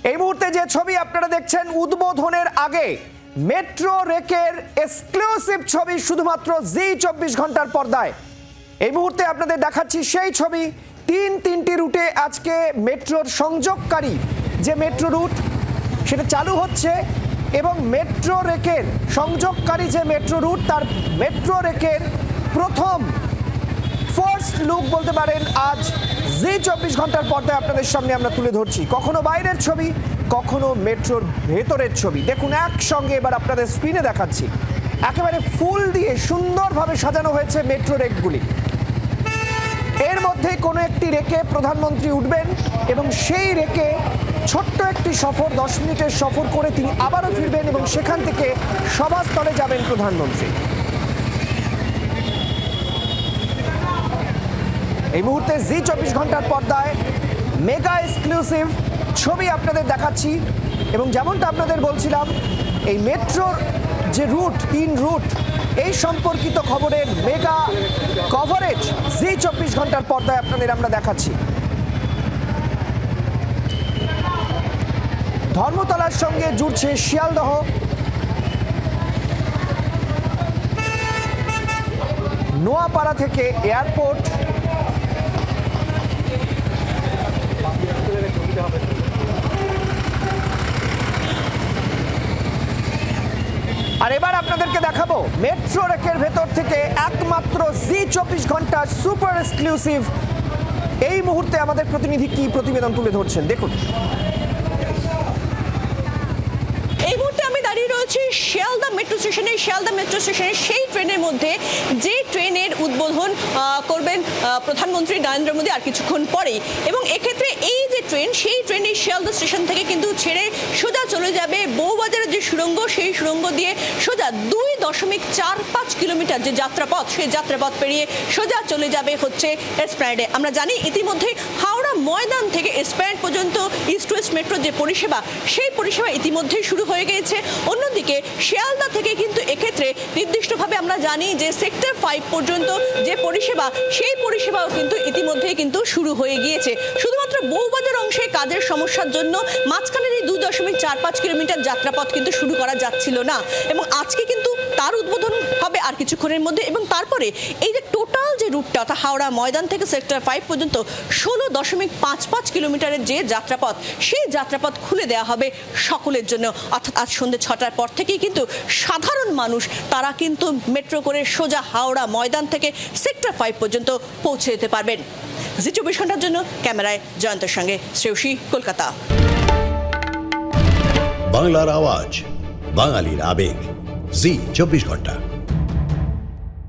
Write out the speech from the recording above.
এই মুহূর্তে যে ছবি আপনারা দেখছেন উদ্বোধনের আগে মেট্রো রেকের এক্সক্লুসিভ ছবি শুধুমাত্র জি24 ঘন্টার পর্দায়। এই মুহূর্তে আপনাদের দেখাচ্ছি সেই ছবি। তিনটি রুটে আজকে মেট্রোর সংযোগকারী যে মেট্রো রুট সেটা চালু হচ্ছে এবং মেট্রো রেকের সংযোগকারী যে মেট্রো রুট তার মেট্রো রেকের প্রথম ফার্স্ট লুক বলতে পারেন আজ জি24 ঘন্টার পর্দায় আপনাদের সামনে আমরা তুলে ধরছি। কখনো বাইরের ছবি, কখনো মেট্রোর ভেতরের ছবি। দেখুন একসঙ্গে এবার আপনাদের স্ক্রিনে দেখাচ্ছি। একেবারে ফুল দিয়ে সুন্দরভাবে সাজানো হয়েছে মেট্রো রেকগুলি। এর মধ্যে কোনো একটি রেকে প্রধানমন্ত্রী উঠবেন এবং সেই রেকে ছোট্ট একটি সফর 10 মিনিটের সফর করে তিনি আবারও ফিরবেন এবং সেখান থেকে সভাস্থলে যাবেন প্রধানমন্ত্রী। এই মুহূর্তে জি24 ঘন্টার পর্দায় মেগা এক্সক্লুসিভ ছবি আপনাদের দেখাচ্ছি এবং যেমনটা আপনাদের বলছিলাম এই মেট্রোর যে রুট 3 রুট এই সম্পর্কিত খবরের মেগা কভারেজ জি24 ঘন্টার পর্দায় আপনাদের আমরা দেখাচ্ছি। ধর্মতলার সঙ্গে জুড়ছে শিয়ালদহ, নোয়াপাড়া থেকে এয়ারপোর্ট, আর এবার আপনাদেরকে দেখাবো মেট্রো রেকের ভেতর থেকে একমাত্র জি24 ঘন্টার সুপার এক্সক্লুসিভ। এই মুহূর্তে আমাদের প্রতিনিধি কি প্রতিবেদন তুলে ধরছেন দেখুন। এই মুহূর্তে আমি দাঁড়িয়ে রয়েছি শিয়ালদা মেট্রো স্টেশনের সেই ট্রেনের মধ্যে যে ট্রেনের উদ্বোধন করবেন প্রধানমন্ত্রী নরেন্দ্র মোদী আর কিছুক্ষণ পরেই। এবং এক্ষেত্রে এই যে ট্রেন সেই ট্রেনই শিয়ালদা স্টেশন থেকে কিন্তু ছেড়ে সোজা চলে যাবে বউবাজারের যে সুড়ঙ্গ সেই সুড়ঙ্গ দিয়ে সোজা 2.45 কিলোমিটার যে যাত্রাপথ সেই যাত্রাপথ পেরিয়ে সোজা চলে যাবে হচ্ছে এসপ্ল্যানেডে। আমরা জানি ইতিমধ্যেই হাওড়া ময়দান থেকে এসপ্ল্যানেড পর্যন্ত ইস্ট ওয়েস্ট মেট্রো যে পরিষেবা সেই পরিষেবা ইতিমধ্যেই শুরু হয়ে গিয়েছে। অন্যদিকে শিয়ালদা থেকে কিন্তু এক্ষেত্রে নির্দিষ্টভাবে আমরা জানি যে সেক্টর 5 পর্যন্ত যে পরিষেবা সেই পরিষেবাও কিন্তু ইতিমধ্যেই কিন্তু শুরু হয়ে গিয়েছে। শুধুমাত্র বউবাজার অংশে কাজের সমস্যার জন্য মাঝখানের এই 2.45 কিলোমিটার যাত্রাপথ কিন্তু শুরু করা যাচ্ছিল না এবং আজকে কিন্তু তার উদ্বোধন হবে আর কিছুক্ষণের মধ্যে। এবং তারপরে এই যে টোটাল যে রুটটা অর্থাৎ হাওড়া ময়দান থেকে সেক্টর 5 পর্যন্ত 16.55 কিলোমিটারের যে যাত্রাপথ সেই যাত্রাপথ খুলে দেওয়া হবে সকলের জন্য। অর্থাৎ আজ সন্ধ্যে 6টার পর থেকেই কিন্তু সাধারণ মানুষ তারা কিন্তু মেট্রো করে সোজা হাওড়া ময়দান থেকে সেক্টর 5 পর্যন্ত পৌঁছে যেতে পারবেন। জি24 ঘন্টার জন্য ক্যামেরায় জয়ন্তের সঙ্গে শ্রেয়সী, কলকাতা। বাংলার আওয়াজ, বাঙালির আবেগ, জি24 ঘন্টা।